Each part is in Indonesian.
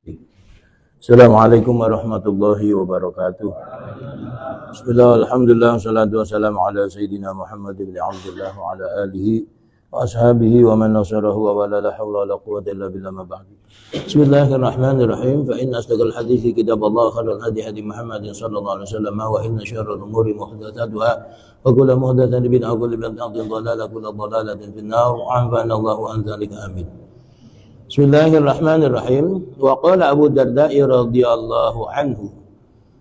Assalamualaikum warahmatullahi wabarakatuh. Bismillah, alhamdulillah, salatu wassalamu ala sayyidina Muhammad ibn Abdullah wa ala alihi wa ashabihi wa man nasarahu wa wala la hawla wa la quwwata illa billah ma ba'du. Bismillahirrahmanirrahim. Fa inna asdaqal hadithi kitabullah khairul hadi hadi Muhammadin sallallahu alaihi wasallam wa inna syarral umuri muhdatsatuha wa kullu muhdatsatin bid'ah wa kullu bid'atin dhalalah wa kullu dhalalatin finnar. A'anallahu an dzalika amin. Bismillahirrahmanirrahim. Wa qala Abu Darda radhiyallahu anhu,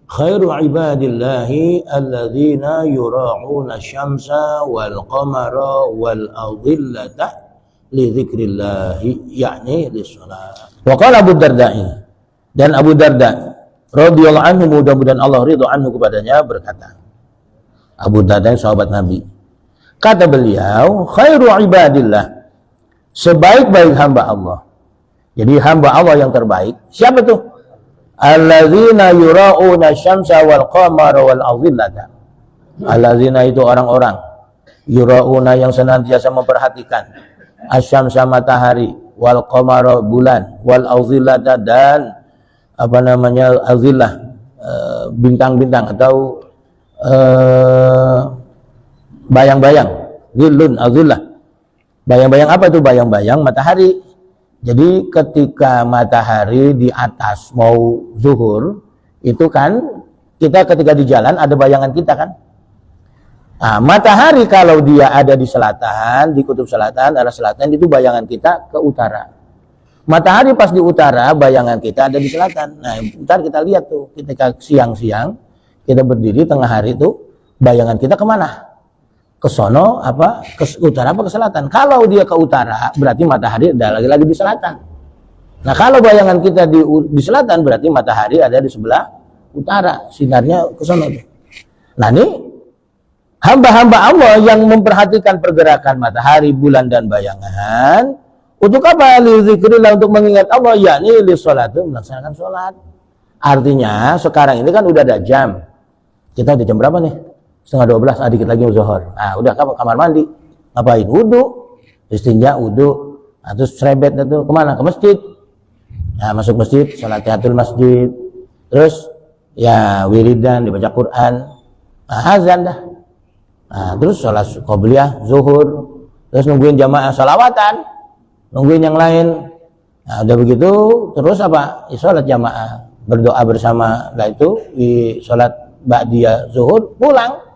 khairu ibadillahi alladzina yura'una syamsa wal qamara wal adillata li dzikrillahi, yakni lis-shalah. Wa qala Abu Darda, dan Abu Darda radhiyallahu anhu, mudah-mudahan Allah ridha anhu kepadanya, berkata, Abu Darda sahabat Nabi, kata beliau, khairu ibadillah, sebaik-baik hamba Allah. Jadi hamba Allah yang terbaik siapa tuh? Alladzina yura'una syamsa wal qamara wal adillata. Alladzina itu orang-orang, yura'una yang senantiasa memperhatikan, asyamsa matahari, wal qamara bulan, wal adillata dan azillah bintang-bintang atau bayang-bayang, zillun azillah. Bayang-bayang apa itu? Bayang-bayang matahari. Jadi ketika matahari di atas mau zuhur, itu kan kita ketika di jalan ada bayangan kita kan. Nah, matahari kalau dia ada di selatan, di kutub selatan, arah selatan, itu bayangan kita ke utara. Matahari pas di utara, bayangan kita ada di selatan. Nah, ntar kita lihat tuh, ketika siang-siang kita berdiri tengah hari itu, bayangan kita kemana? Ke sono apa, ke utara apa ke selatan. Kalau dia ke utara berarti matahari ada lagi di selatan. Nah, kalau bayangan kita di selatan berarti matahari ada di sebelah utara, sinarnya ke sono. Nah, ini hamba-hamba Allah yang memperhatikan pergerakan matahari, bulan dan bayangan untuk apa? Lidzikrillah, untuk mengingat Allah, yakni lis-shalat, melaksanakan sholat. Artinya sekarang ini kan udah ada jam. Kita udah jam berapa nih? 11:30, dikit lagi zuhur. Nah, udah kamar mandi. Ngapain? Wudu. Istinja, wudu. Nah, terus serebet itu kemana? Ke masjid. Nah, masuk masjid, salat tahiyatul masjid. Terus ya wiridan, dibaca Quran. Nah, azan dah. Nah, terus salat qobliyah, zuhur. Terus nungguin jamaah salawatan. Nungguin yang lain. Nah, udah begitu, terus apa? Salat jamaah, berdoa bersama. Nah, itu di salat ba'diyah zuhur, pulang.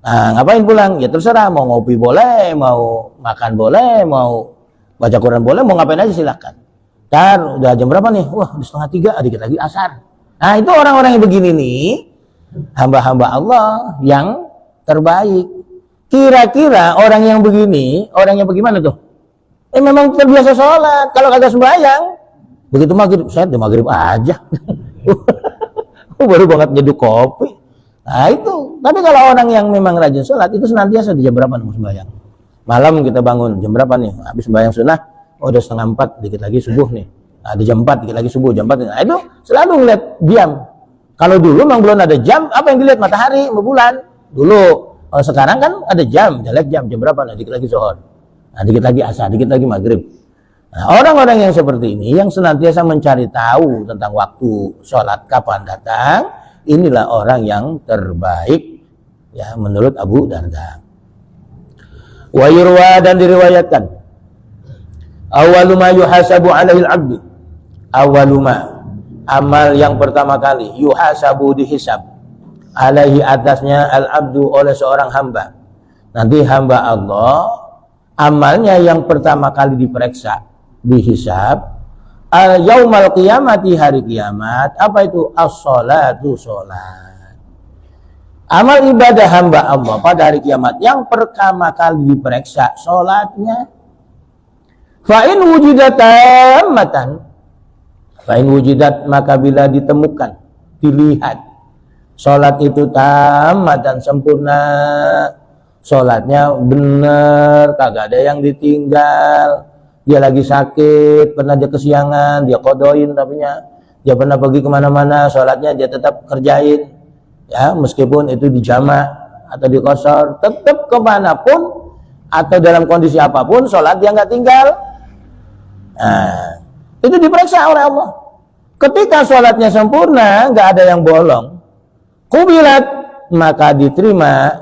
Nah, ngapain pulang? Ya terserah, mau ngopi boleh, mau makan boleh, mau baca Quran boleh, mau ngapain aja silakan. Ntar udah jam berapa nih? Wah, udah 2:30, dikit lagi asar. Nah, itu orang-orang yang begini nih, hamba-hamba Allah yang terbaik. Kira-kira orang yang begini, orang yang bagaimana tuh? Memang terbiasa sholat. Kalau kagak sembahyang, begitu maghrib, saya di maghrib aja. Baru banget nyeduh kopi. Nah, itu. Tapi kalau orang yang memang rajin sholat, itu senantiasa di jam berapa nih sembahyang. Malam kita bangun, jam berapa nih? Habis sembahyang sunnah, udah 3:30, dikit lagi subuh nih. Nah, di jam 4, dikit lagi subuh, jam 4. Nah, itu selalu ngeliat jam. Kalau dulu memang belum ada jam, apa yang dilihat? Matahari, bulan. Dulu. Kalau sekarang kan ada jam, lihat jam berapa? Nah, dikit lagi zuhur. Nah, dikit lagi asar, dikit lagi maghrib. Nah, orang-orang yang seperti ini, yang senantiasa mencari tahu tentang waktu sholat kapan datang, inilah orang yang terbaik, ya, menurut Abu Darda. Wa yurwa, dan diriwayatkan, awwaluma yuhasabu alaihil abdu, awwaluma, amal yang pertama kali, yuhasabu, dihisab, alaihi, atasnya, al abdu, oleh seorang hamba. Nanti hamba Allah, amalnya yang pertama kali diperiksa, dihisab, yaumal qiyamati, hari kiamat. Apa itu? As-sholatu, sholat. Amal ibadah hamba Allah pada hari kiamat yang pertama kali diperiksa sholatnya. Fa'in wujidat tammatan, fa'in wujidat, maka bila ditemukan, dilihat sholat itu tammatan, sempurna, sholatnya benar, kagak ada yang ditinggal. Dia lagi sakit, pernah dia kesiangan, dia kodoin, tapinya dia pernah pergi kemana-mana, sholatnya dia tetap kerjain, ya, meskipun itu di jamak atau di qashar, tetap kemanapun atau dalam kondisi apapun, sholat dia nggak tinggal. Nah, itu diperiksa oleh Allah. Ketika sholatnya sempurna, nggak ada yang bolong, kubilat, maka diterima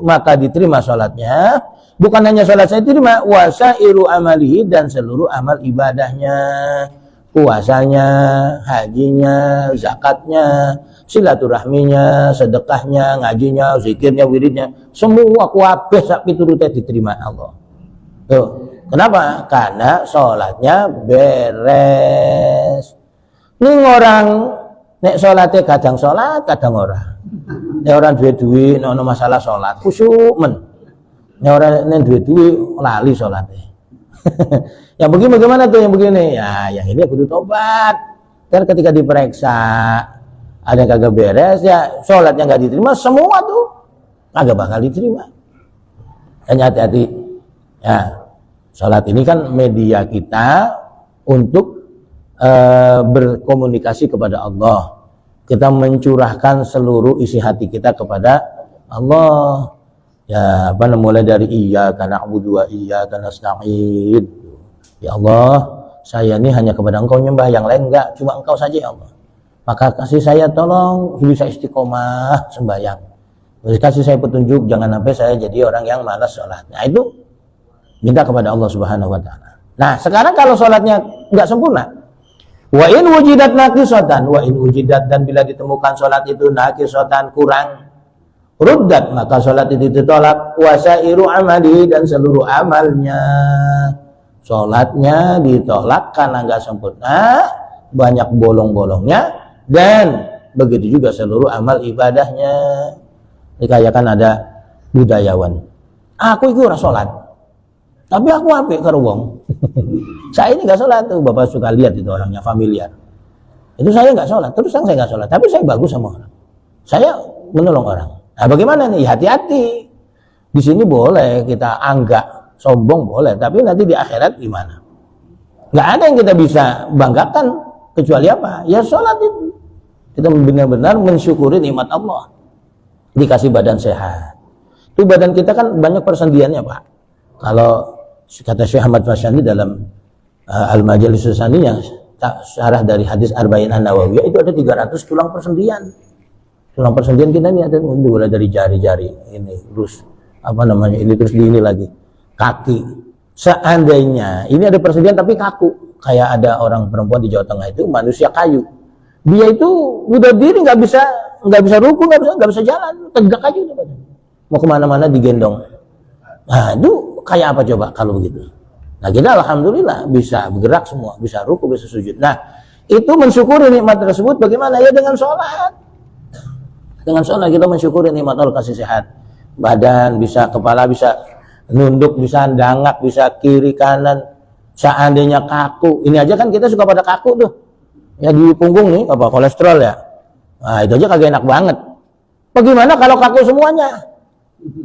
maka diterima sholatnya. Bukan hanya sholat saya terima, wasairu amalihi, dan seluruh amal ibadahnya, puasanya, hajinya, zakatnya, silaturahminya, sedekahnya, ngajinya, zikirnya, wiridnya, semua kuabeh sak piturute diterima Allah. Tuh, kenapa? Karena sholatnya beres. Ning orang nek sholatnya kadang sholat, kadang ora. Nek orang duwe-duwe ono masalah sholat, khusyuk men. Nek orang nek duwe-duwe lali sholatnya. Yang begini bagaimana tuh yang begini? Ya, yang ini kudu tobat. Kan ketika diperiksa ada yang kagak beres, ya sholatnya nggak diterima, semua tuh kagak bakal diterima. Dan hati-hati. Ya, sholat ini kan media kita untuk berkomunikasi kepada Allah. Kita mencurahkan seluruh isi hati kita kepada Allah. Ya, mulai dari iyyaka na'budu wa iyyaka nasta'in. Ya Allah, saya ini hanya kepada Engkau nyembah, yang lain enggak, cuma Engkau saja ya Allah. Maka kasih saya tolong bisa istiqomah sembahyang. Kasih saya petunjuk, jangan sampai saya jadi orang yang malas sholat. Nah, itu minta kepada Allah Subhanahu wa taala. Nah, sekarang kalau sholatnya enggak sempurna, wa in wujidat naqisatan, wa in wujidat, dan bila ditemukan sholat itu naqisatan, kurang, ruddat, maka sholat itu ditolak, wasairu amali, dan seluruh amalnya. Sholatnya ditolak karena enggak sempurna, banyak bolong-bolongnya, dan begitu juga seluruh amal ibadahnya. Kayak kan ada budayawan, aku itu ora sholat, tapi aku apik karo wong. Saya ini nggak sholat tuh, bapak suka lihat itu orangnya familiar. Itu saya nggak sholat, terus saya nggak sholat, tapi saya bagus sama orang. Saya menolong orang. Nah, bagaimana nih? Hati-hati. Di sini boleh kita anggap sombong boleh, tapi nanti di akhirat gimana? Nggak ada yang kita bisa banggakan kecuali apa? Ya sholat itu. Kita benar-benar mensyukuri nikmat Allah. Dikasih badan sehat. Itu badan kita kan banyak persendiannya, Pak. Kalau kata Syekh Ahmad Fasyani dalam Al-Majalis Saniyah, syarah dari hadis Arba'in An-Nawawiyah, itu ada 300 tulang persendian. Tulang persendian kita ini ada mulai dari jari-jari ini, terus apa namanya ini, terus di ini lagi kaki. Seandainya ini ada persendian tapi kaku, kayak ada orang perempuan di Jawa Tengah itu manusia kayu. Dia itu udah diri nggak bisa ruku, nggak bisa jalan, tegak aja udah badan. Mau kemana-mana digendong. Nah, itu kayak apa coba kalau begitu? Nah, kita alhamdulillah bisa bergerak semua, bisa ruku, bisa sujud. Nah, itu mensyukuri nikmat tersebut bagaimana? Ya dengan sholat. Dengan sholat kita mensyukuri nikmat Allah, kasih sehat. Badan bisa, kepala bisa nunduk, bisa dangak, bisa kiri kanan. Seandainya kaku, ini aja kan kita suka pada kaku tuh. Ya di punggung nih, apa kolesterol ya. Nah, itu aja kagak enak banget. Bagaimana kalau kaku semuanya?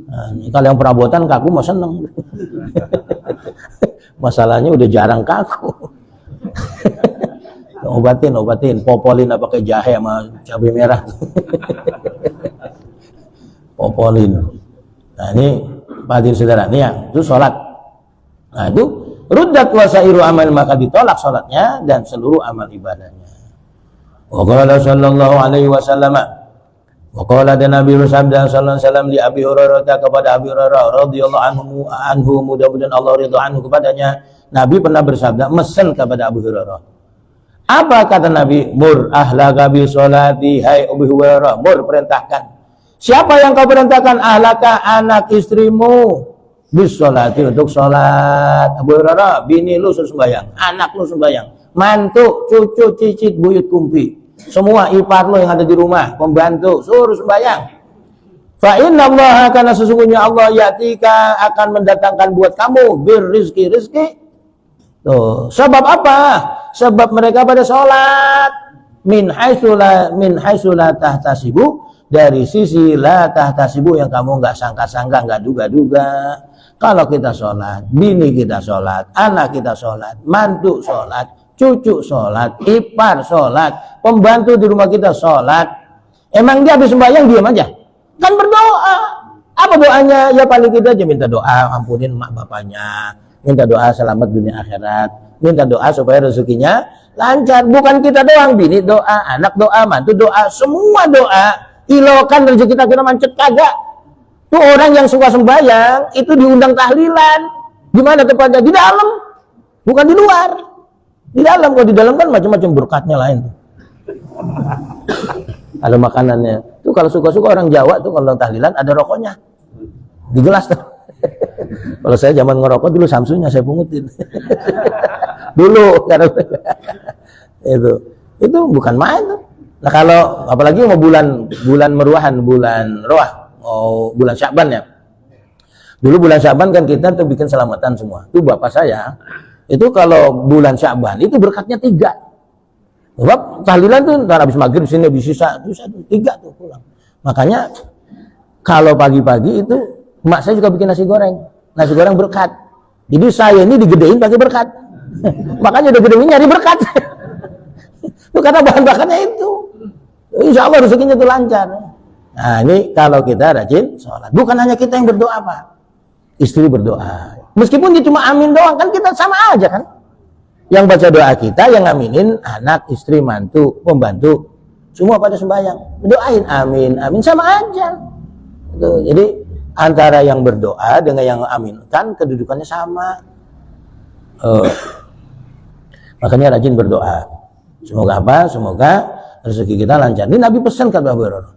Nah, kalau yang perabotan kaku mah seneng. Masalahnya udah jarang kaku. obatin, popolin apa pakai jahe sama cabai merah. Popolin. Nah, ini hadirin saudara, ini ya, itu sholat. Nah, itu ruddat wasairu amal, maka ditolak sholatnya dan seluruh amal ibadahnya. Wa qala sallallahu alaihi wasallam, wa qala, dan Nabi bersabda sallallahu alaihi wasallam di Abi Hurairah, kepada Abi Hurairah radhiyallahu anhu, mudah-mudahan Allah ridha anhu, kepadanya Nabi pernah bersabda, mesen kepada Abu Hurairah. Apa kata Nabi? Mur ahlaka bi sholati, hai Abu Hurairah, mur, perintahkan. Siapa yang kau perintahkan? Ahlaka, anak istrimu, bis sholati, untuk sholat. Abu Hurairah, bini lu suruh sembahyang, anak lu sembahyang, mantu, cucu, cicit, buyut, kumpi, semua ipar lu yang ada di rumah, pembantu, suruh sembahyang. Fa inna Allah, karena sesungguhnya Allah yatika, akan mendatangkan buat kamu birrizki, rizki. Tuh, sebab apa? Sebab mereka pada sholat. Min haitsu la tahtasibu, dari sisi la tahtasibu, yang kamu nggak sangka-sangka, nggak duga-duga. Kalau kita sholat, bini kita sholat, anak kita sholat, mantu sholat, cucu sholat, ipar sholat, pembantu di rumah kita sholat, emang dia habis sembahyang diam aja? Kan berdoa. Apa doanya? Ya paling kita aja minta doa ampunin mak bapaknya, minta doa selamat dunia akhirat, minta doa supaya rezekinya lancar. Bukan kita doang, bini doa, anak doa, mantu doa, semua doa. Ilokan rezeki kita mancet kagak. Tuh orang yang suka sembahyang itu diundang tahlilan. Di mana tepatnya? Di dalam, bukan di luar. Di dalam. Kalau di dalam kan macam-macam berkatnya lain. Ada makanannya. Tuh kalau suka-suka orang Jawa tuh kalau tahlilan ada rokoknya. Di gelas tuh. Kalau saya zaman ngerokok dulu Samsunya saya pungutin. Dulu karena itu bukan main tuh. Nah kalau apalagi mau bulan meruahan, bulan roah, bulan Sya'ban ya. Dulu bulan Sya'ban kan kita tuh bikin selamatan semua. Tuh bapak saya itu kalau bulan Sya'ban itu berkatnya 3. Sebab tahlilan tuh ntar habis maghrib sini habis sisa tuh 3 tuh pulang. Makanya kalau pagi-pagi itu emak saya juga bikin nasi goreng. Nasi goreng berkat. Jadi saya ini digedein pakai berkat. Makanya udah gede nyari berkat. Itu karena bahan bakarnya itu. Insya Allah rezekinya itu lancar. Nah ini kalau kita rajin sholat. Bukan hanya kita yang berdoa Pak. Istri berdoa. Meskipun dia cuma amin doang kan kita sama aja kan. Yang baca doa kita, yang aminin anak, istri, mantu, pembantu. Semua pada sembahyang. Doain amin, amin sama aja. Tuh, jadi antara yang berdoa dengan yang mengaminkan kedudukannya sama. Makanya rajin berdoa. Semoga apa? Semoga rezeki kita lancar. Ini Nabi pesan kata Abu Hurairah.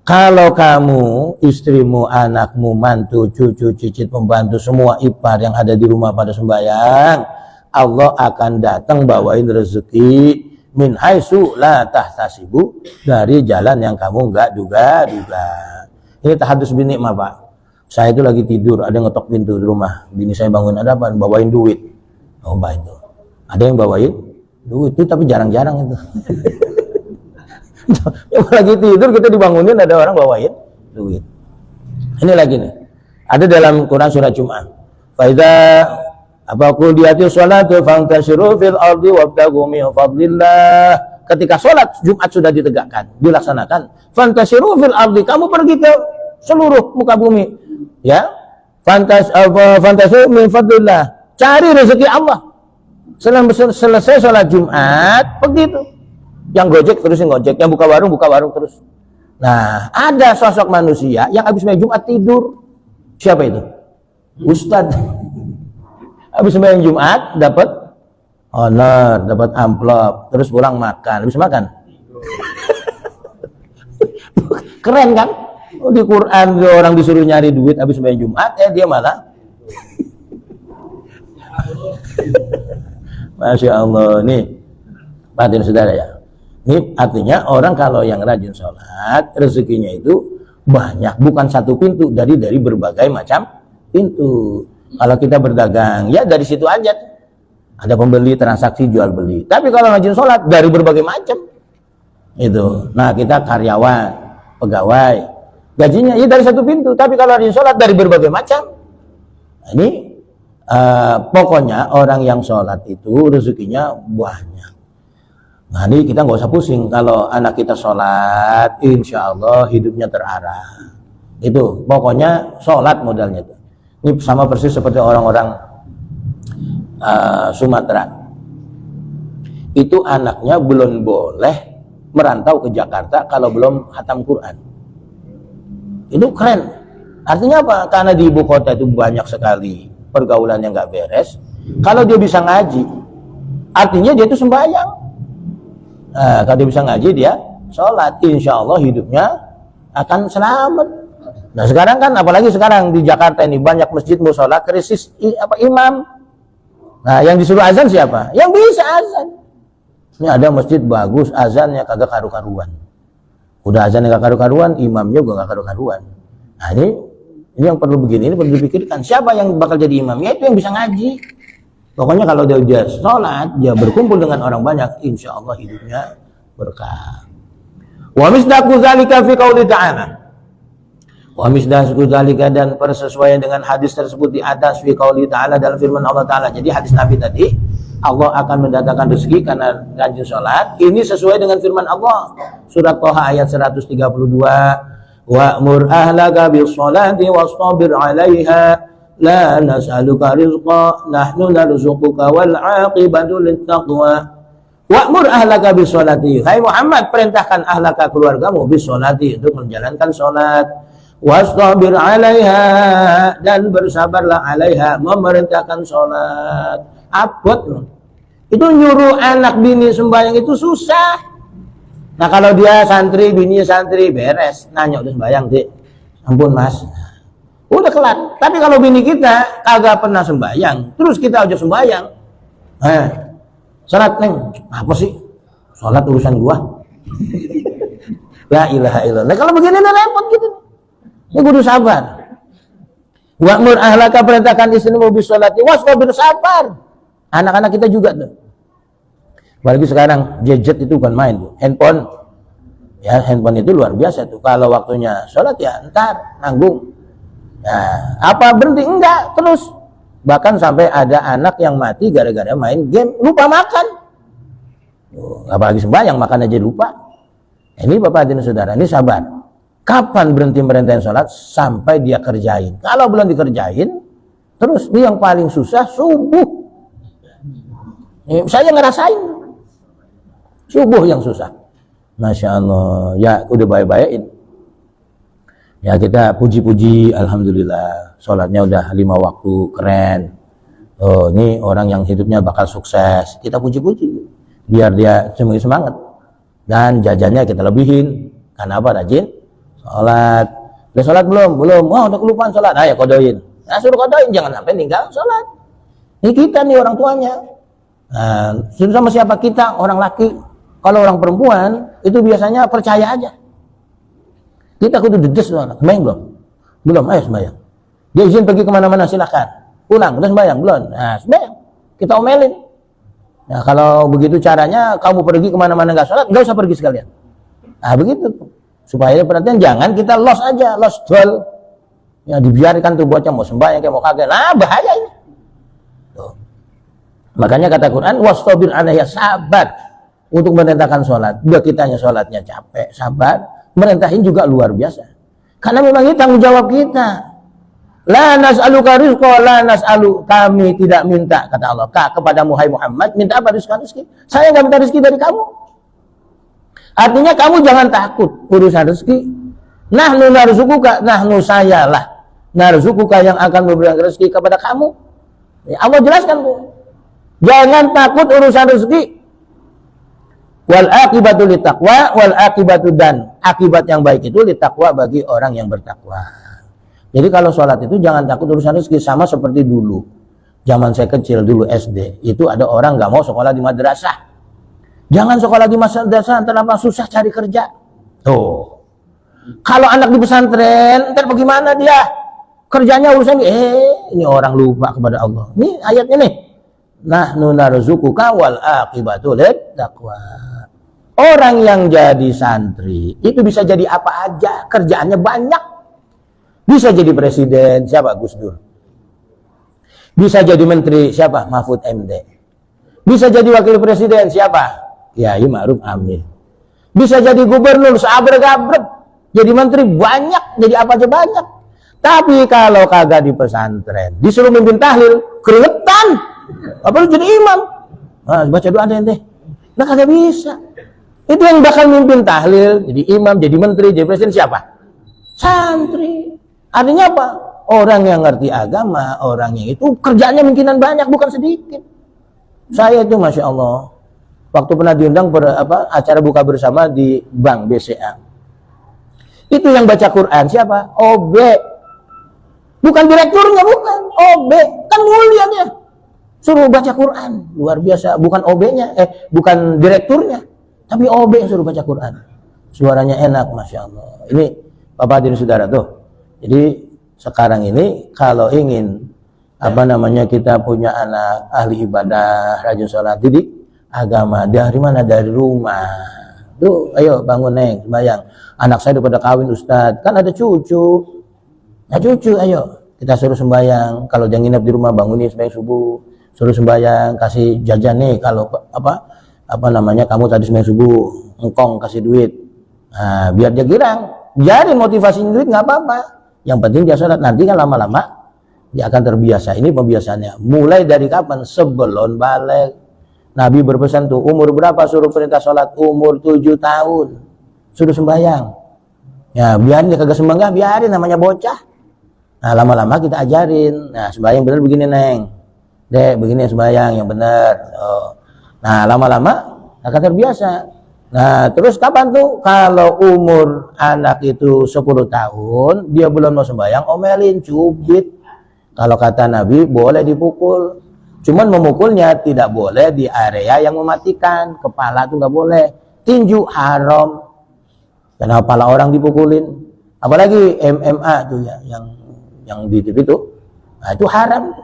Kalau kamu, istrimu, anakmu, mantu, cucu, cicit, pembantu, semua ipar yang ada di rumah pada sembahyang, Allah akan datang bawain rezeki min haitsu la tahtasibu, dari jalan yang kamu enggak duga-duga. Ini tahadus bini mah Pak. Saya itu lagi tidur, ada ngetok pintu di rumah. Bini saya bangun, ada apa? Bawain duit. Oh Pak itu. Ada yang bawain duit itu tapi jarang-jarang itu. Lagi tidur kita dibangunin ada orang bawain duit. Ini lagi nih. Ada dalam Quran surah Jum'ah. Faida apa qudiyati sholatu fantashiru fil ardi wabtaghu min fadlillah. Ketika sholat Jumat sudah ditegakkan, dilaksanakan, fantashiru fil ardi, kamu pergi ke seluruh muka bumi, ya. Fantashiru min fadlillah, cari rezeki Allah. Selesai sholat Jumat, begitu. Yang gojek terusin gojek, yang buka warung terus. Nah, ada sosok manusia yang habis main Jumat tidur. Siapa itu? Ustadz. Habis main Jumat dapat honor, dapat amplop, terus pulang makan. Habis makan. Keren kan? Di Quran orang disuruh nyari duit habis main Jumat, dia malah. Masya Allah, nih perhatian saudara ya. Ini artinya orang kalau yang rajin sholat, rezekinya itu banyak, bukan satu pintu, dari berbagai macam pintu. Kalau kita berdagang, ya dari situ aja. Ada pembeli, transaksi, jual beli. Tapi kalau rajin sholat, dari berbagai macam. Itu. Nah kita karyawan, pegawai, gajinya ya dari satu pintu. Tapi kalau rajin sholat, dari berbagai macam. Nah, ini pokoknya orang yang sholat itu rezekinya banyak. Nah ini kita nggak usah pusing. Kalau anak kita sholat, insya Allah hidupnya terarah. Itu pokoknya sholat modalnya itu. Ini sama persis seperti orang-orang Sumatera. Itu anaknya belum boleh merantau ke Jakarta kalau belum khatam Quran. Itu keren. Artinya apa? Karena di ibu kota itu banyak sekali pergaulan yang nggak beres. Kalau dia bisa ngaji, artinya dia itu sembahyang. Nah, kalau dia bisa ngaji, dia sholat, insya Allah hidupnya akan selamat. Nah sekarang kan, apalagi sekarang di Jakarta ini banyak masjid musola krisis imam. Nah yang disuruh azan siapa? Yang bisa azan. Ini ada masjid bagus, azannya kagak karu-karuan. Udah azannya kagak karu-karuan, imamnya juga kagak karu-karuan. Nah ini yang perlu begini, ini perlu dipikirkan. Siapa yang bakal jadi imam? Ya itu yang bisa ngaji. Pokoknya kalau dia sholat, dia berkumpul dengan orang banyak, insya Allah hidupnya berkah. Wa misdaqu dzalika fi qouli ta'ala. Wa misdaqu dzalika, dan persesuaian dengan hadis tersebut di atas fi qouli ta'ala, dalam firman Allah Ta'ala. Jadi hadis Nabi tadi, Allah akan mendatangkan rezeki karena rajin sholat. Ini sesuai dengan firman Allah. Surat Thaha ayat 132. Wa'mur ahlaka bis sholati wastabir 'alaiha la nas'aluka rizqa nahnu narzuquka wal 'aqibatu littaqwa. Wa'mur ahlaka bisolati. Hai Muhammad, perintahkan ahlaka keluargamu bisolati, untuk menjalankan sholat. Wastabir 'alaiha, dan bersabarlah 'alaiha, memerintahkan sholat. Abot. Itu nyuruh anak bini sembahyang itu susah. Nah kalau dia santri, bini santri, beres. Nanya udah sembahyang, Dik. Ampun Mas. Udah kelar. Tapi kalau bini kita kagak pernah sembahyang, terus kita aja sembahyang. Salat neng, apa sih? Salat urusan gua. La ilaha illallah. Nah kalau begini nih repot gitu. Ini kudu sabar. Wa'mur ahlaka, perintahkan istrimu bisolati wastabir, sabar. Anak-anak kita juga tuh. Apalagi sekarang gadget itu bukan main tuh. Handphone. Ya, handphone itu luar biasa tuh. Kalau waktunya sholat ya ntar nanggung. Nah, apa berhenti? Enggak, terus. Bahkan sampai ada anak yang mati gara-gara main game, lupa makan. Apalagi sembahyang, makan aja lupa. Ini Bapak hadirin saudara, ini sabar. Kapan berhenti merintahin sholat? Sampai dia kerjain. Kalau belum dikerjain, terus ini yang paling susah subuh. Saya ngerasain subuh yang susah. Masya Allah, ya udah baik-baikin. Ya kita puji-puji, alhamdulillah, sholatnya udah 5 waktu, keren. Oh ini orang yang hidupnya bakal sukses. Kita puji-puji, biar dia semakin semangat. Dan jajannya kita lebihin. Karena apa? Rajin sholat. Udah sholat belum? Belum. Oh udah kelupaan sholat. Ayo kodoin. Nah suruh kodoin, jangan sampai tinggal sholat. Ini kita nih orang tuanya. Nah, sudah sama siapa kita? Orang laki. Kalau orang perempuan itu biasanya percaya aja. Kita kudu dedes loh, sembahyang belum? Belum, ayo sembahyang. Dia izin pergi kemana-mana silahkan. Pulang, udah sembahyang belum? Nah sembahyang, kita omelin. Nah kalau begitu caranya, kamu pergi kemana-mana nggak sholat, nggak usah pergi sekalian. Nah begitu, supaya perhatian jangan kita lost aja, lost dual. Ya dibiarkan tuh bocah mau sembahyang kayak mau kagak. Nah bahaya ini. Tuh. Makanya kata Quran, wastabir 'alaiha, sabar untuk merintahkan sholat. Udah kitanya sholatnya capek, sabar. Merintahin juga luar biasa. Karena memang ini tanggung jawab kita. La nas'aluka rizqa, la nas'alu, kami tidak minta, kata Allah, kepadamu hai Muhammad, minta apa? Rizki. Saya nggak minta rezeki dari kamu. Artinya kamu jangan takut urusan rezeki. Nahnu narzuquka, nahnu sayalah narzuquka yang akan memberikan rezeki kepada kamu. Ya, Allah jelaskan tuh. Jangan takut urusan rezeki. Wal akibatu littaqwa, wal akibatu, dan akibat yang baik itu littaqwa, bagi orang yang bertakwa. Jadi kalau sholat itu jangan takut urusan rezeki. Sama seperti dulu zaman saya kecil dulu SD, itu ada orang nggak mau sekolah di madrasah. Jangan sekolah di madrasah, terlalu susah cari kerja. Tuh, kalau anak di pesantren ntar bagaimana dia kerjanya? Urusan ini orang lupa kepada Allah. Ini ayatnya nih, nahnu narzuquka wal akibatu littaqwa. Orang yang jadi santri itu bisa jadi apa aja, kerjaannya banyak. Bisa jadi presiden, siapa? Gus Dur. Bisa jadi menteri, siapa? Mahfud MD. Bisa jadi wakil presiden, siapa? Kiai Ma'ruf Amin. Bisa jadi gubernur, seabrek-abrek. Jadi menteri banyak, jadi apa aja banyak. Tapi kalau kagak di pesantren, disuruh mimpin tahlil, keringetan. Apa lu jadi imam? Nah, baca doa deh. Nah kagak bisa. Itu yang bakal mimpin tahlil, jadi imam, jadi menteri, jadi presiden siapa? Santri. Artinya apa? Orang yang ngerti agama, orang yang itu kerjaannya mungkinan banyak, bukan sedikit. Saya itu Masya Allah, waktu pernah diundang acara buka bersama di Bank BCA. Itu yang baca Quran siapa? OB. Bukan direkturnya, bukan. OB. Kan mulia dia. Suruh baca Quran. Luar biasa. Bukan OB-nya, bukan direkturnya. Tapi OB yang suruh baca Quran. Suaranya enak, Masya Allah. Ini Bapak hadirin saudara tuh. Jadi sekarang ini kalau ingin kita punya anak ahli ibadah, rajin sholat, didik agama, dari mana? Dari rumah. Tuh, ayo bangun neng, sembahyang. Anak saya udah pada kawin Ustadz, kan ada cucu. Nah cucu, ayo kita suruh sembahyang. Kalau dia nginep di rumah, bangunin sembahyang subuh. Suruh sembahyang, kasih jajan nih. Kalau kamu tadi sembahyang subuh, engkong kasih duit. Nah, biar dia girang. Jadi motivasi duit nggak apa-apa. Yang penting dia sholat. Nanti kan lama-lama dia akan terbiasa. Ini pembiasaannya. Mulai dari kapan? Sebelum balik. Nabi berpesan tuh, umur berapa suruh perintah sholat? Umur 7 tahun. Suruh sembahyang. Ya, biarin dia kagak sembahyang, biarin, namanya bocah. Nah, lama-lama kita ajarin. Nah, sembahyang bener begini, Neng. Dek, begini sembahyang yang bener. Oh. Nah, lama-lama akan terbiasa. Nah, terus kapan tuh? Kalau umur anak itu 10 tahun, dia belum mau sembahyang, omelin, cubit. Kalau kata Nabi, boleh dipukul. Cuman memukulnya tidak boleh di area yang mematikan. Kepala itu nggak boleh. Tinju haram. Karena kepala orang dipukulin. Apalagi MMA tuh ya, yang di TV itu. Nah, itu haram.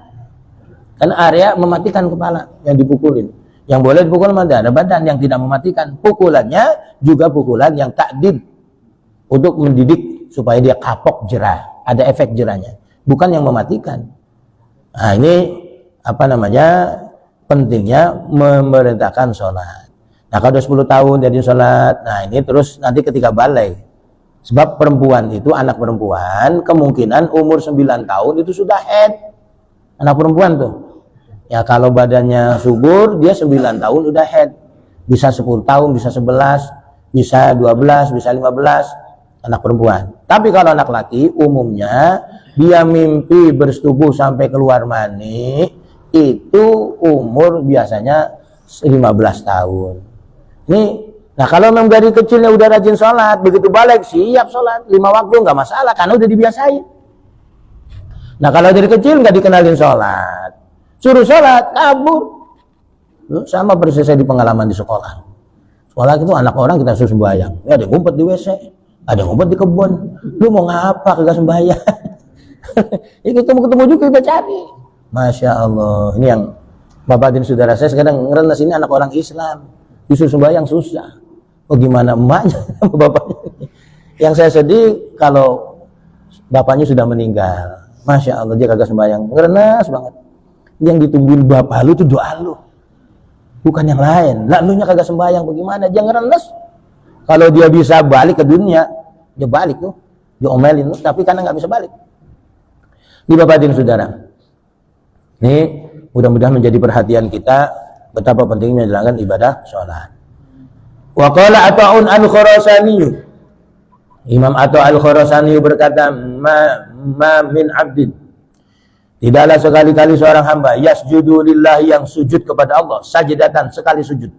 Karena area mematikan kepala yang dipukulin. Yang boleh dipukul ada badan yang tidak mematikan. Pukulannya juga pukulan yang takdib. Untuk mendidik supaya dia kapok jerah. Ada efek jerahnya. Bukan yang mematikan. Nah, ini apa namanya, pentingnya memerintahkan sholat. Nah, kalau udah 10 tahun jadi sholat, nah ini terus nanti ketika balik. Sebab perempuan itu, anak perempuan kemungkinan umur 9 tahun itu sudah head. Anak perempuan tuh ya, kalau badannya subur dia 9 tahun udah head. Bisa 10 tahun, bisa 11, bisa 12, bisa 15, anak perempuan. Tapi kalau anak laki umumnya dia mimpi bersetubuh sampai keluar mani itu umur biasanya 15 tahun. Nah kalau memang dari kecilnya udah rajin sholat, begitu balik siap sholat 5 waktu nggak masalah karena udah dibiasain. Nah kalau dari kecil nggak dikenalin sholat, suruh sholat kabur. Sama persis saya di pengalaman di sekolah. Sekolah itu anak orang kita suruh sembahyang, ya ada ngumpet di WC, ada ngumpet di kebun. Lu mau ngapa kagak sembahyang? Ya ketemu juga kita cari. Masya Allah, ini yang bapak dan saudara saya sekarang ngerenes ini anak orang Islam, justru sembahyang susah. Oh gimana emaknya, bapaknya? Yang saya sedih kalau bapaknya sudah meninggal. Masya Allah dia kagak sembahyang, ngerenes banget. Yang ditungguin bapak lu itu doa lu, bukan yang lain. Lah lu nya kagak sembahyang, bagaimana? Dia ngerenes. Kalau dia bisa balik ke dunia, dia balik tuh, dia omelin tuh, tapi karena nggak bisa balik. Di bapak dan saudara, ini mudah-mudahan menjadi perhatian kita betapa pentingnya menjalankan ibadah sholat. Wa qala Ata'un al-Khurasani, Imam Ata' al-Khurasani berkata, ma min abdin, tidaklah sekali-kali seorang hamba yasjudu lillahi, yang sujud kepada Allah, sajdatan, sekali sujud,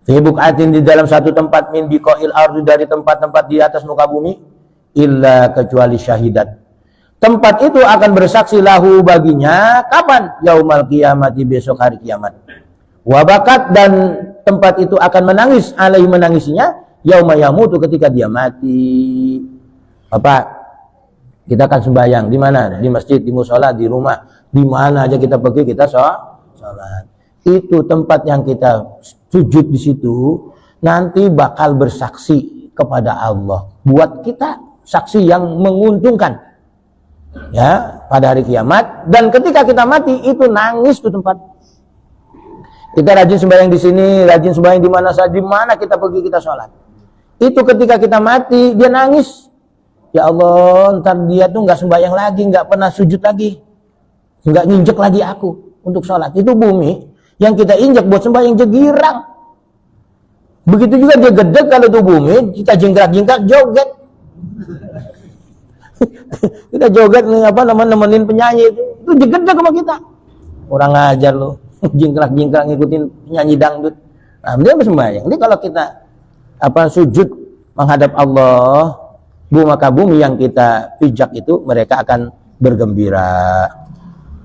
fi buqatin, di dalam satu tempat, min biqa'il ardi, dari tempat-tempat di atas muka bumi, illa, kecuali syahidat, tempat itu akan bersaksi lahu, baginya, kapan? Yaumal qiyamati, besok hari kiamat. Wabakat, dan tempat itu akan menangis, alaihi, menangisinya, yauma yamutu, ketika dia mati. Bapak, kita akan sembahyang di mana? Di masjid, di musola, di rumah, di mana aja kita pergi kita sholat. Itu tempat yang kita sujud di situ nanti bakal bersaksi kepada Allah. Buat kita saksi yang menguntungkan. Ya, pada hari kiamat, dan ketika kita mati itu nangis tuh tempat. Kita rajin sembahyang di sini, rajin sembahyang di mana saja, di mana kita pergi kita sholat. Itu ketika kita mati dia nangis. Ya Allah, ntar dia tuh nggak sembahyang lagi, nggak pernah sujud lagi, nggak nginjek lagi aku untuk sholat. Itu bumi yang kita injek buat sembahyang jegirang. Begitu juga dia gede, kalau itu bumi kita jingkrak-jingkrak joget. Kita joget nih, apa namanya, nemenin penyanyi itu jegede sama kita. Orang ngajar lo, jingkrak-jingkrak ngikutin penyanyi dangdut. Nah, dia bersembahyang. Jadi kalau kita sujud menghadap Allah, maka bumi yang kita pijak itu mereka akan bergembira.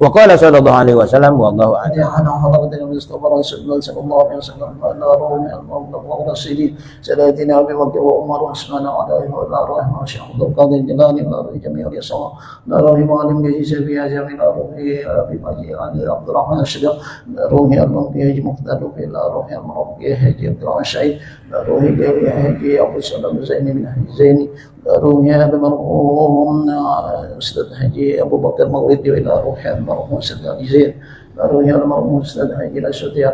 Wa qala sallallahu alaihi wasallam, wallahu a'lam. Ana hadatsana min istighfar sallallahu alaihi wasallam ana rawmi al-mawla rasulih salatina bi waqti wa umar wa asmana alaihi wa rahmah syahadu qadin jalani wa jami'u yasawah rawmi ma'alim bi sabiya jamil rawmi bi maji ali abdurrahman syadq rawmi al-mawdi muqtadu fi rawmi al-mawdi haji abdurrahman syahid rawmi haji abu salam zaini bin zaini rawmi al-marhum ustaz haji abu bakar maghribi ila ruhi المرحوم سيد زين، روح المرحوم سيد حي الأسودية،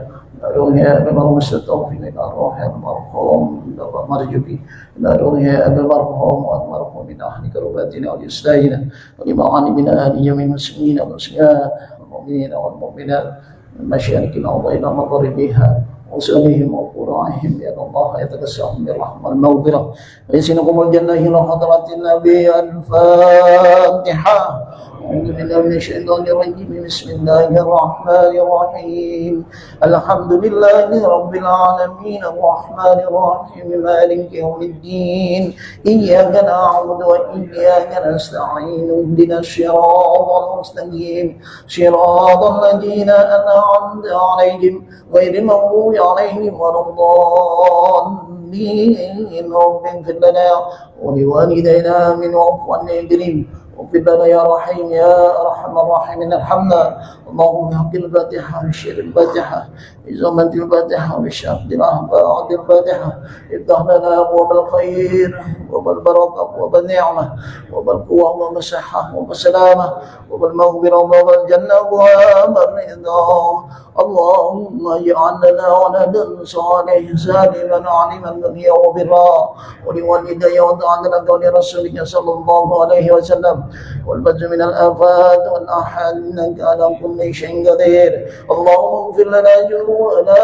روح المرحوم سيد توفيق، روح المرحوم مرجوك لا رؤيا أبا المرحوم والمرحوم من أهل كرباتنا والإسلامنا ولمعاني من أهل جميع المسلمين والمسلمات والمؤمنين والمؤمنات من مشارقنا وبين مغربها وسلهم وقرائهم بأن الله يتكسهم بالرحمة والمغفرة ويسنكم الجنة إلى حضرة النبي. الفاتحة. أعوذ بالله من الشيطان الرجيم. بسم الله الرحمن الرحيم. الحمد لله رب العالمين الرحمن الرحيم مالك يوم الدين إياك نعبد وإياك نستعين اهدنا الصراط المستقيم صراط الذين أنعمت عليهم غير المغضوب عليهم ولا الضالين. رب اغفر لنا ولوالدينا من وفق النادرين واغفر لنا يا رحيم يا أرحم الراحمين. ارحمنا اللهم بحق الفاتحة بشر الفاتحة بزمن الفاتحة بشهد بعد الفاتحة افتح لنا أبواب الخير وبالبركة وبالنعمة وبالقوة وبالصحة وبالسلامة وبالمغفرة وبالجنة وبالرضا. اللهم اجعل لنا ولدا صالح سالما علما غنيا وبرا ولوالدي وتعالى ولرسولك صلى الله عليه وسلم والبعد من الآفات والآحاد إنك على كل شيء قدير. اللهم اغفر لنا جنوبنا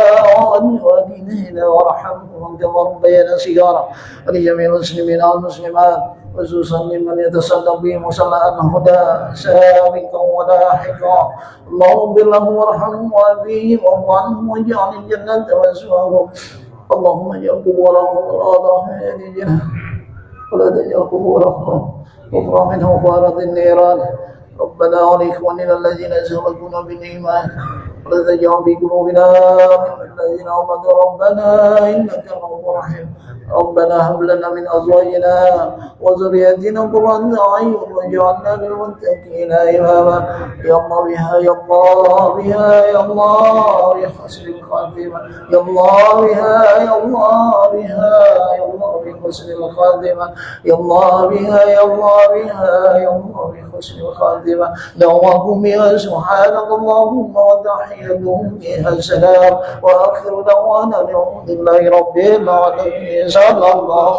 ولوالدينا وارحمهم كما ربيانا صغارا ولجميع المسلمين والمسلمات خصوصا لمن يتصدق بهم وصلى الهدى سابقا ولاحقا. اللهم اغفر لهم وارحمهم وعافيهم واعف عنهم واجعل الجنة مثواهم. اللهم اجعل قبورهم وراضهم هذه الجنة ولا تجعل قبورهم كفرا منه وفارة النيران. ربنا ولإخواننا الذين سبقونا بالإيمان ولا تجعل في قلوبنا من الذين آمنوا ربنا إنك رؤوف رحيم. ربنا هب لنا من أزواجنا وذرياتنا قرة أعين واجعلنا للمتقين إماما. يا الله بها يا الله بها يا الله بحسن الخاتمة يا الله بها يا الله بها يا الله بحسن الخاتمة يا الله بها يا الله بها يا الله بحسن الخاتمة. دعواهم بها سبحانك اللهم وتحيتهم بها السلام وآخر دعوانا الحمد لله رب العالمين. صلى الله